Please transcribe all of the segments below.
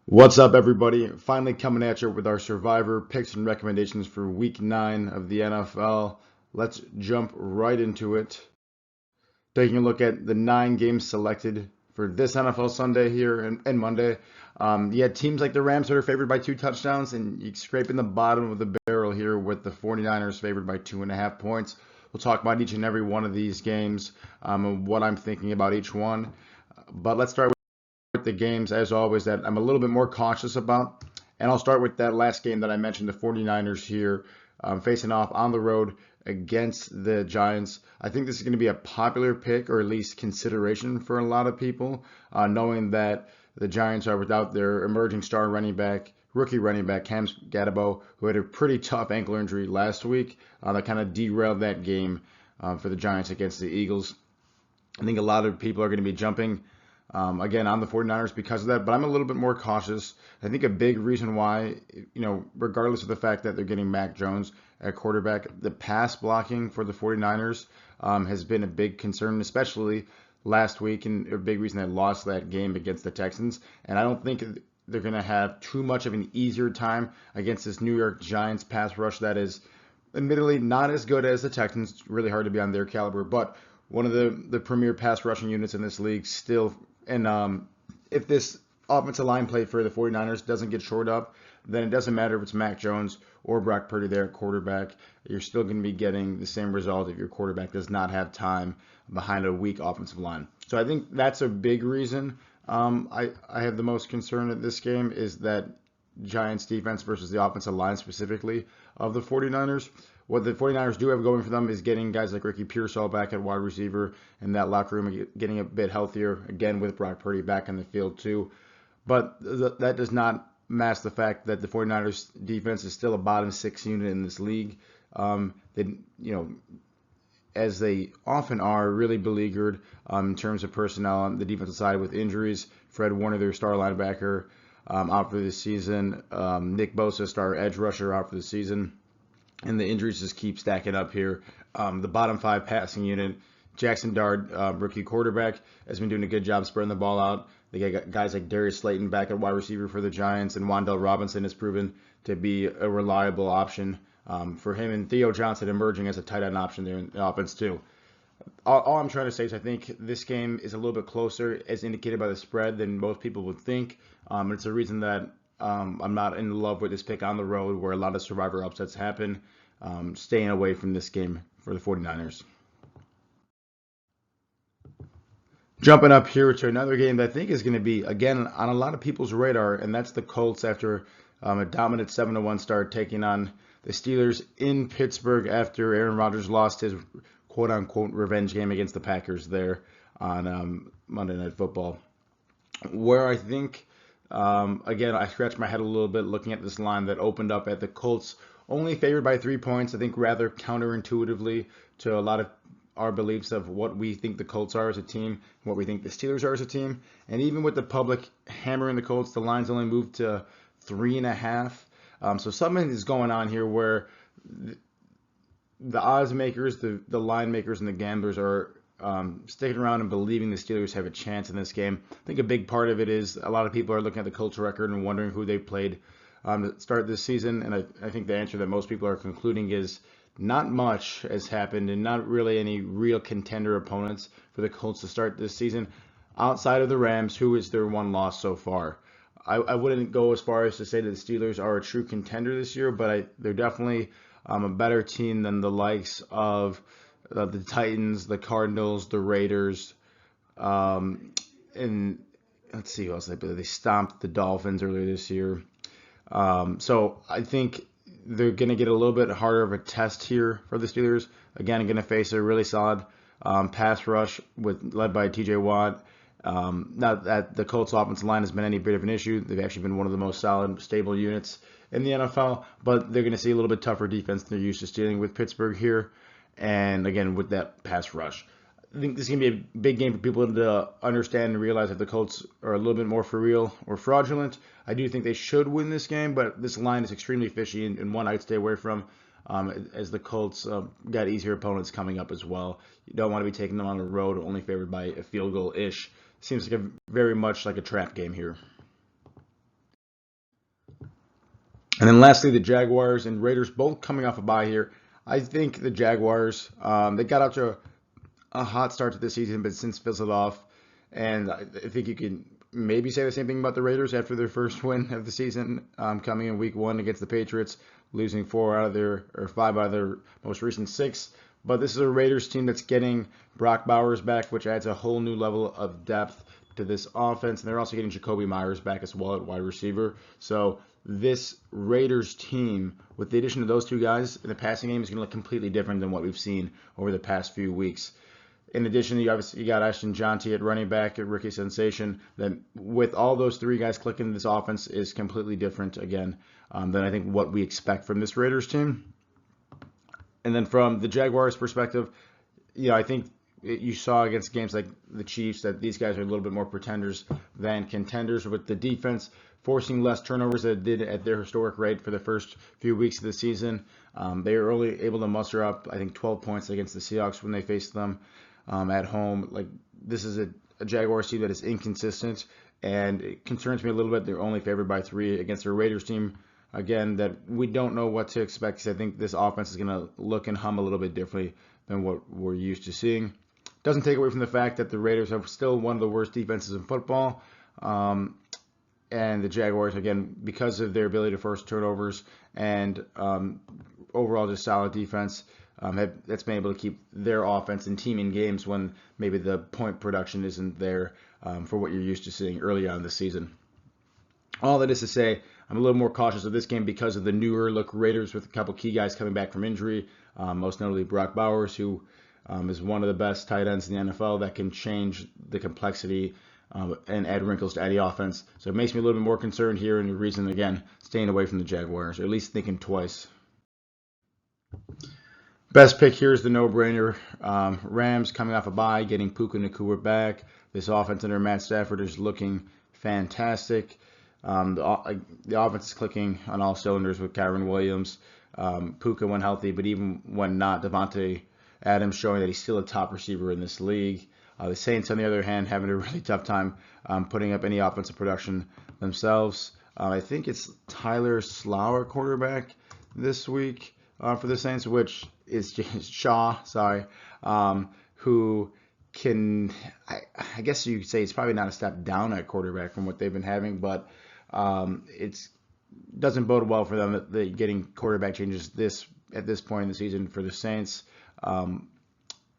What's up, everybody? Finally coming at you with our survivor picks and recommendations for week 9 of the NFL. Let's jump right into it. Taking a look at the 9 games selected for this NFL Sunday here and Monday. You had teams like the Rams that are favored by 2 touchdowns, and you're scraping the bottom of the barrel here with the 49ers favored by 2.5 points. We'll talk about each and every one of these games and what I'm thinking about each one. But let's start with the games, as always, that I'm a little bit more cautious about. And I'll start with that last game that I mentioned, the 49ers here facing off on the road against the Giants. I think this is going to be a popular pick, or at least consideration for a lot of people, knowing that the Giants are without their emerging star running back, rookie running back, Cam Gadabo, who had a pretty tough ankle injury last week that kind of derailed that game for the Giants against the Eagles. I think a lot of people are going to be jumping again on the 49ers because of that, but I'm a little bit more cautious. I think a big reason why, regardless of the fact that they're getting Mac Jones at quarterback, the pass blocking for the 49ers has been a big concern, especially last week, and a big reason they lost that game against the Texans. And I don't think they're going to have too much of an easier time against this New York Giants pass rush that is admittedly not as good as the Texans. It's really hard to be on their caliber, but one of the premier pass rushing units in this league still. And if this offensive line play for the 49ers doesn't get shored up, then it doesn't matter if it's Mac Jones or Brock Purdy there at quarterback. You're still going to be getting the same result if your quarterback does not have time behind a weak offensive line. So I think that's a big reason I have the most concern at this game is that Giants defense versus the offensive line specifically of the 49ers. What the 49ers do have going for them is getting guys like Ricky Pearsall back at wide receiver and that locker room getting a bit healthier, again with Brock Purdy back on the field too. But that does not mask the fact that the 49ers defense is still a bottom 6 unit in this league. As they often are, really beleaguered in terms of personnel on the defensive side with injuries. Fred Warner, their star linebacker, out for the season. Nick Bosa, star edge rusher, out for the season. And the injuries just keep stacking up here. The bottom 5 passing unit, Jackson Dart, rookie quarterback, has been doing a good job spreading the ball out. They got guys like Darius Slayton back at wide receiver for the Giants, and Wan'Dale Robinson has proven to be a reliable option for him, and Theo Johnson emerging as a tight end option there in the offense too. All I'm trying to say is I think this game is a little bit closer, as indicated by the spread, than most people would think. It's a reason that I'm not in love with this pick on the road where a lot of survivor upsets happen. Staying away from this game for the 49ers. Jumping up here to another game that I think is going to be, again, on a lot of people's radar, and that's the Colts after a dominant 7-1 start taking on the Steelers in Pittsburgh after Aaron Rodgers lost his quote-unquote revenge game against the Packers there on Monday Night Football. Where I think, again, I scratched my head a little bit looking at this line that opened up at the Colts only favored by 3 points, I think rather counterintuitively to a lot of our beliefs of what we think the Colts are as a team, what we think the Steelers are as a team. And even with the public hammering the Colts, the line's only moved to 3.5. So something is going on here where the odds makers, the line makers, and the gamblers are sticking around and believing the Steelers have a chance in this game. I think a big part of it is a lot of people are looking at the Colts record and wondering who they played to start this season. And I think the answer that most people are concluding is not much has happened and not really any real contender opponents for the Colts to start this season outside of the Rams, who is their one loss so far. I wouldn't go as far as to say that the Steelers are a true contender this year, but they're definitely a better team than the likes of the Titans, the Cardinals, the Raiders, and let's see who else they stomped the Dolphins earlier this year. So I think they're going to get a little bit harder of a test here for the Steelers. Again, going to face a really solid pass rush led by T.J. Watt. Not that the Colts offensive line has been any bit of an issue. They've actually been one of the most solid, stable units in the NFL, but they're going to see a little bit tougher defense than they're used to dealing with Pittsburgh here. And again, with that pass rush. I think this is going to be a big game for people to understand and realize that the Colts are a little bit more for real or fraudulent. I do think they should win this game, but this line is extremely fishy and one I'd stay away from as the Colts got easier opponents coming up as well. You don't want to be taking them on the road only favored by a field goal-ish. Seems like very much like a trap game here. And then lastly, the Jaguars and Raiders both coming off a bye here. I think the Jaguars, they got out to a hot start to the season, but since fizzled off. And I think you can maybe say the same thing about the Raiders after their first win of the season, coming in week 1 against the Patriots, losing 5 out of their most recent 6. But this is a Raiders team that's getting Brock Bowers back, which adds a whole new level of depth to this offense. And they're also getting Jacoby Myers back as well at wide receiver. So this Raiders team, with the addition of those two guys in the passing game, is going to look completely different than what we've seen over the past few weeks. In addition, you got Ashton Jonty at running back, at rookie sensation. Then with all those 3 guys clicking, this offense is completely different again than I think what we expect from this Raiders team. And then from the Jaguars' perspective, I think you saw against games like the Chiefs that these guys are a little bit more pretenders than contenders, with the defense forcing less turnovers than it did at their historic rate for the first few weeks of the season. They were only able to muster up, I think, 12 points against the Seahawks when they faced them at home. Like, this is a Jaguars team that is inconsistent, and it concerns me a little bit. They're only favored by 3 against a Raiders team, again, that we don't know what to expect, because I think this offense is going to look and hum a little bit differently than what we're used to seeing. Doesn't take away from the fact that the Raiders have still one of the worst defenses in football. And the Jaguars, again, because of their ability to force turnovers and overall just solid defense, that's been able to keep their offense and team in games when maybe the point production isn't there for what you're used to seeing early on in the season. All that is to say, I'm a little more cautious of this game because of the newer look Raiders with a couple key guys coming back from injury, most notably Brock Bowers, who is one of the best tight ends in the NFL that can change the complexity and add wrinkles to any offense. So it makes me a little bit more concerned here, and the reason, again, staying away from the Jaguars, or at least thinking twice. Best pick here is the no-brainer. Rams coming off a bye, getting Puka Nacua back. This offense under Matt Stafford is looking fantastic. The offense is clicking on all cylinders with Kyren Williams. Puka when healthy, but even when not, Devontae Adams showing that he's still a top receiver in this league. The Saints, on the other hand, having a really tough time putting up any offensive production themselves. I think it's Tyler Slough, quarterback, this week for the Saints, which is just Shaw, who can, I guess you could say, it's probably not a step down at quarterback from what they've been having, but it doesn't bode well for them that they're getting quarterback changes at this point in the season for the Saints.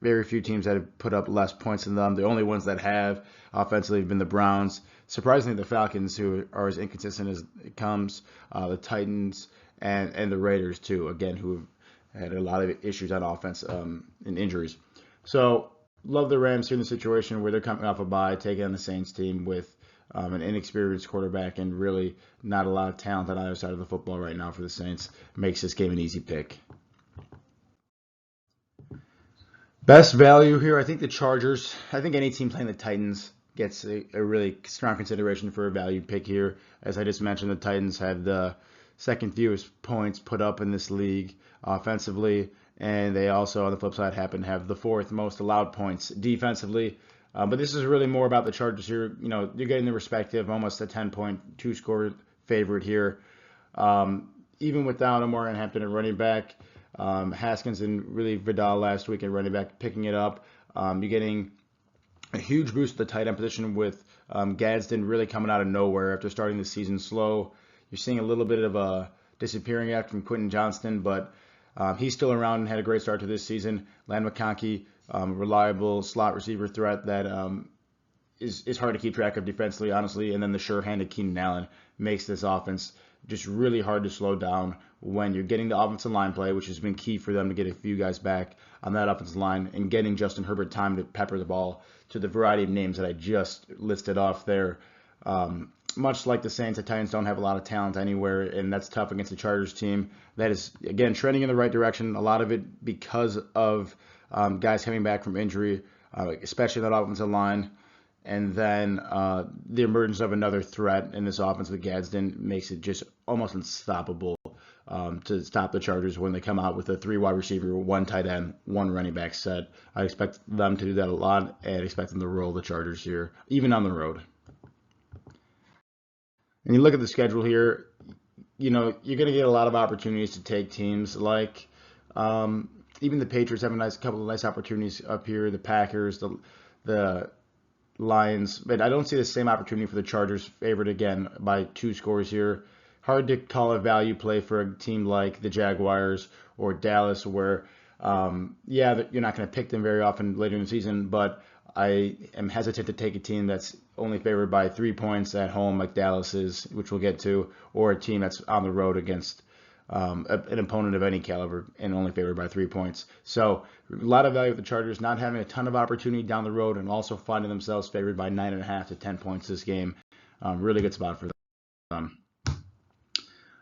Very few teams that have put up less points than them. The only ones that have offensively have been the Browns. Surprisingly, the Falcons, who are as inconsistent as it comes, the Titans, and the Raiders, too, again, who have had a lot of issues on offense and injuries. So, love the Rams here in the situation where they're coming off a bye, taking on the Saints team with an inexperienced quarterback and really not a lot of talent on either side of the football right now for the Saints. Makes this game an easy pick. Best value here, I think the Chargers. I think any team playing the Titans gets a really strong consideration for a value pick here. As I just mentioned, the Titans have the second fewest points put up in this league offensively, and they also, on the flip side, happen to have the 4th most allowed points defensively. But this is really more about the Chargers here. You're getting the respective, almost a 10.2 score favorite here. Even without a Morgan Hampton at running back, Haskins and really Vidal last week at running back picking it up. You're getting a huge boost at the tight end position with Gadsden really coming out of nowhere after starting the season slow. You're seeing a little bit of a disappearing act from Quentin Johnston, but he's still around and had a great start to this season. Land McConkey, reliable slot receiver threat that is hard to keep track of defensively, honestly. And then the sure-handed Keenan Allen makes this offense just really hard to slow down when you're getting the offensive line play, which has been key for them to get a few guys back on that offensive line, and getting Justin Herbert time to pepper the ball to the variety of names that I just listed off there. Much like the Saints, the Titans don't have a lot of talent anywhere, and that's tough against the Chargers team that is, again, trending in the right direction. A lot of it because of guys coming back from injury, especially that offensive line. And then the emergence of another threat in this offense with Gadsden makes it just almost unstoppable to stop the Chargers when they come out with a 3 wide receiver, 1 tight end, 1 running back set. I expect them to do that a lot, and expect them to roll the Chargers here, even on the road. And you look at the schedule here, you're going to get a lot of opportunities to take teams like even the Patriots have a couple of nice opportunities up here. The Packers, the Lions, but I don't see the same opportunity for the Chargers, favored again by 2 scores here. Hard to call a value play for a team like the Jaguars or Dallas, where yeah, you're not going to pick them very often later in the season, but I am hesitant to take a team that's only favored by 3 points at home, like Dallas is, which we'll get to, or a team that's on the road against an opponent of any caliber and only favored by 3 points. So a lot of value with the Chargers not having a ton of opportunity down the road and also finding themselves favored by 9.5 to 10 points this game. Really good spot for them.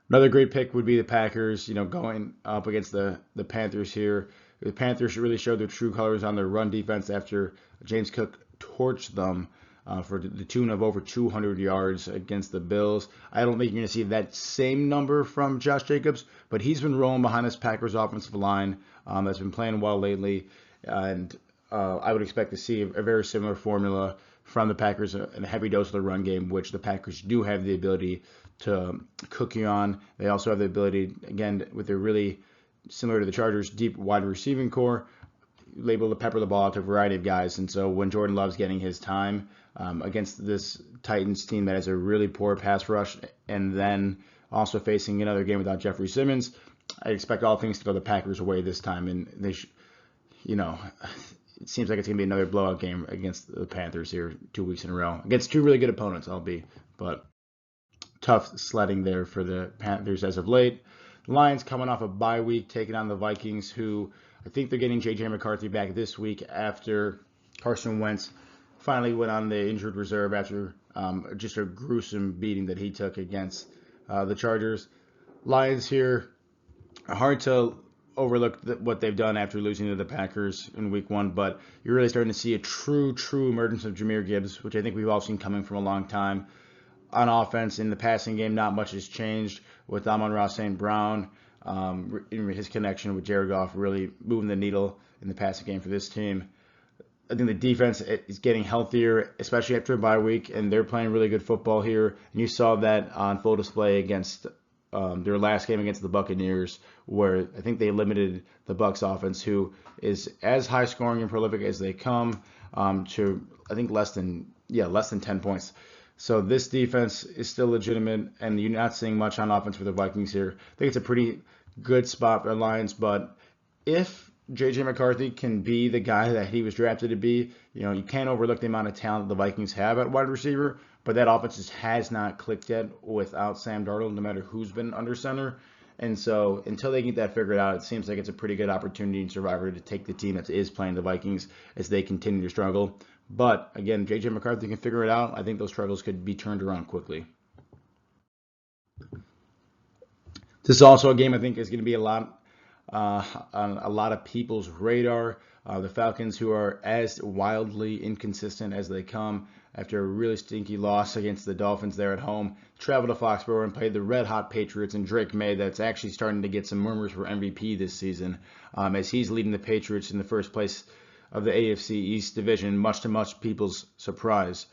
Another great pick would be the Packers, going up against the Panthers here. The Panthers really showed their true colors on their run defense after James Cook torched them for the tune of over 200 yards against the Bills. I don't think you're going to see that same number from Josh Jacobs, but he's been rolling behind this Packers offensive line that's been playing well lately, and I would expect to see a very similar formula from the Packers, and a heavy dose of the run game, which the Packers do have the ability to cook you on. They also have the ability, again, with their really similar to the Chargers, deep wide receiving core, able to pepper the ball out to a variety of guys. And so when Jordan Love's getting his time against this Titans team that has a really poor pass rush, and then also facing another game without Jeffrey Simmons, I expect all things to go the Packers' way this time. And they, it seems like it's going to be another blowout game against the Panthers here 2 weeks in a row. Against 2 really good opponents, but tough sledding there for the Panthers as of late. The Lions coming off a bye week, taking on the Vikings, who I think they're getting J.J. McCarthy back this week after Carson Wentz finally went on the injured reserve after just a gruesome beating that he took against the Chargers. Lions here, hard to overlook what they've done after losing to the Packers in week 1, but you're really starting to see a true emergence of Jahmyr Gibbs, which I think we've all seen coming from a long time. On offense, in the passing game, not much has changed with Amon-Ra St. Brown. His connection with Jared Goff really moving the needle in the passing game for this team. I think the defense is getting healthier, especially after a bye week, and they're playing really good football here. And you saw that on full display against their last game against the Buccaneers, where I think they limited the Bucs offense, who is as high scoring and prolific as they come, to I think less than 10 points. So this defense is still legitimate, and you're not seeing much on offense for the Vikings here. I think it's a pretty good spot for the Lions, but if J.J. McCarthy can be the guy that he was drafted to be, you can't overlook the amount of talent the Vikings have at wide receiver, but that offense just has not clicked yet without Sam Darnold, no matter who's been under center. And so until they get that figured out, it seems like it's a pretty good opportunity in Survivor to take the team that is playing the Vikings as they continue to struggle. But again, J.J. McCarthy can figure it out. I think those struggles could be turned around quickly. This is also a game I think is going to be a lot on a lot of people's radar. The Falcons, who are as wildly inconsistent as they come after a really stinky loss against the Dolphins there at home, traveled to Foxborough and played the red-hot Patriots and Drake May. That's actually starting to get some murmurs for MVP this season, as he's leading the Patriots in the first place of the AFC East division, much to people's surprise.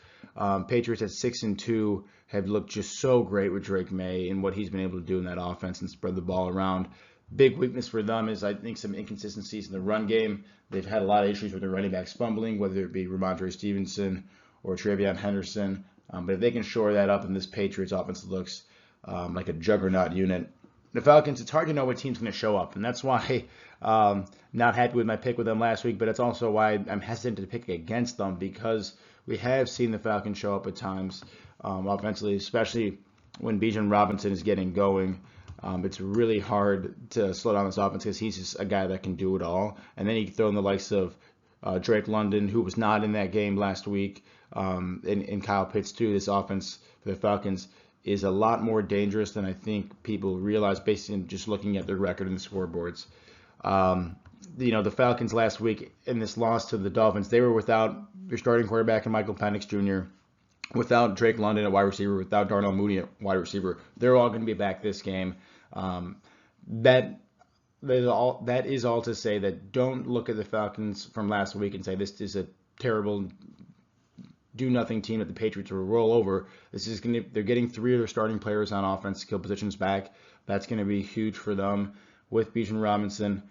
Patriots at 6-2 have looked just so great with Drake May and what he's been able to do in that offense and spread the ball around. Big weakness for them is, I think, some inconsistencies in the run game. They've had a lot of issues with their running backs fumbling, whether it be Ramondre Stevenson or Travion Henderson. But if they can shore that up, and this Patriots offense looks like a juggernaut unit. The Falcons, it's hard to know what team's going to show up, and that's why not happy with my pick with them last week, but it's also why I'm hesitant to pick against them, because we have seen the Falcons show up at times offensively, especially when Bijan Robinson is getting going. It's really hard to slow down this offense because he's just a guy that can do it all. And then you throw in the likes of Drake London, who was not in that game last week, and Kyle Pitts too. This offense for the Falcons is a lot more dangerous than I think people realize based on just looking at their record in the scoreboards. The Falcons last week in this loss to the Dolphins, they were without their starting quarterback and Michael Penix Jr., without Drake London at wide receiver, without Darnell Mooney at wide receiver. They're all going to be back this game. That is all to say that don't look at the Falcons from last week and say this is a terrible do-nothing team that the Patriots will roll over. They're getting 3 of their starting players on offense, skill positions back. That's going to be huge for them with Bijan Robinson.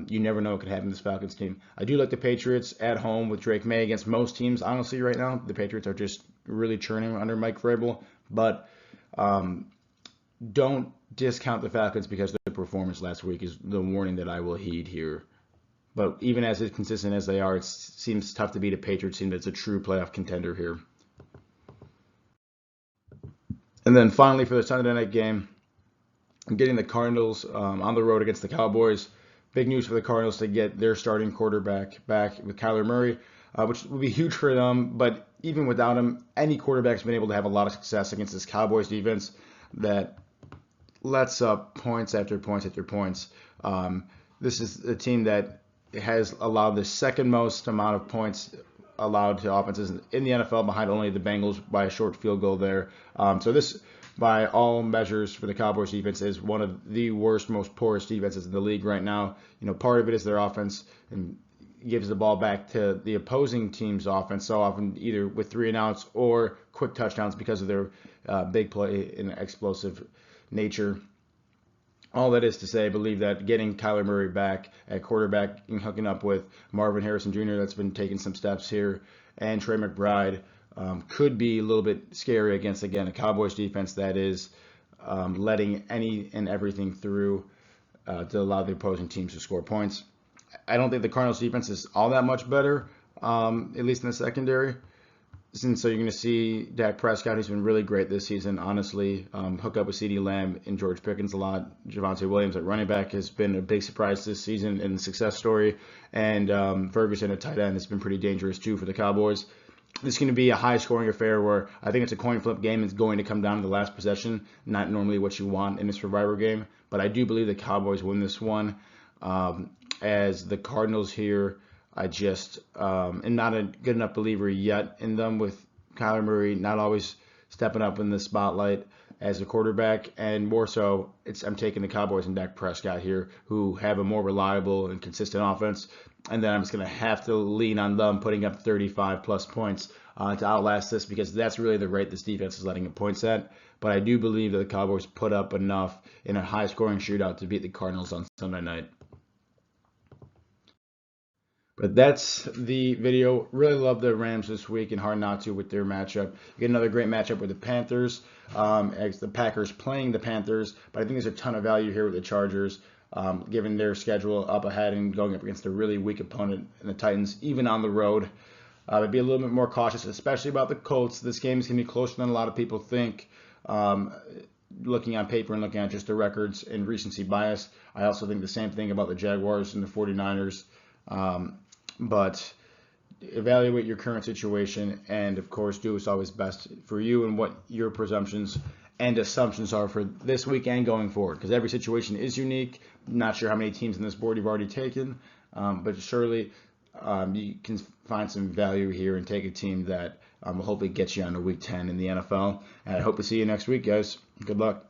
You never know what could happen to this Falcons team. I do like the Patriots at home with Drake May against most teams. Honestly, right now, the Patriots are just really churning under Mike Vrabel. But don't discount the Falcons because their performance last week is the warning that I will heed here. But even as consistent as they are, it seems tough to beat a Patriots team that's a true playoff contender here. And then finally for the Sunday night game, I'm getting the Cardinals on the road against the Cowboys. Big news for the Cardinals to get their starting quarterback back with Kyler Murray, which will be huge for them. But even without him, any quarterback's been able to have a lot of success against this Cowboys defense that lets up points after points after points. This is a team that has allowed the second most amount of points allowed to offenses in the NFL, behind only the Bengals by a short field goal there. So this, by all measures for the Cowboys defense, is one of the worst, most poorest defenses in the league right now. Part of it is their offense and gives the ball back to the opposing team's offense so often, either with 3 and outs or quick touchdowns because of their big play and explosive nature. All that is to say, I believe that getting Kyler Murray back at quarterback and hooking up with Marvin Harrison Jr., that's been taking some steps here, and Trey McBride could be a little bit scary against, again, a Cowboys defense that is letting any and everything through to allow the opposing teams to score points. I don't think the Cardinals defense is all that much better, at least in the secondary. And so you're going to see Dak Prescott, who's been really great this season, honestly, hook up with CeeDee Lamb and George Pickens a lot. Javonte Williams at running back has been a big surprise this season and a success story. And Ferguson at tight end has been pretty dangerous, too, for the Cowboys. This is going to be a high-scoring affair where I think it's a coin flip game. It's going to come down to the last possession, not normally what you want in a Survivor game. But I do believe the Cowboys win this one. As the Cardinals here, I just am not a good enough believer yet in them, with Kyler Murray not always stepping up in the spotlight as a quarterback, and more so, I'm taking the Cowboys and Dak Prescott here, who have a more reliable and consistent offense, and then I'm just going to have to lean on them putting up 35-plus points to outlast this, because that's really the rate this defense is letting up points at. But I do believe that the Cowboys put up enough in a high-scoring shootout to beat the Cardinals on Sunday night. But that's the video. Really love the Rams this week, and hard not to with their matchup. You get another great matchup with the Panthers, as the Packers playing the Panthers. But I think there's a ton of value here with the Chargers, given their schedule up ahead and going up against a really weak opponent in the Titans, even on the road. I'd be a little bit more cautious, especially about the Colts. This game is going to be closer than a lot of people think. Looking on paper and looking at just the records and recency bias. I also think the same thing about the Jaguars and the 49ers. But evaluate your current situation and, of course, do what's always best for you and what your presumptions and assumptions are for this week and going forward, because every situation is unique. Not sure how many teams in this board you've already taken, but surely you can find some value here and take a team that will hopefully get you on to Week 10 in the NFL. And I hope to see you next week, guys. Good luck.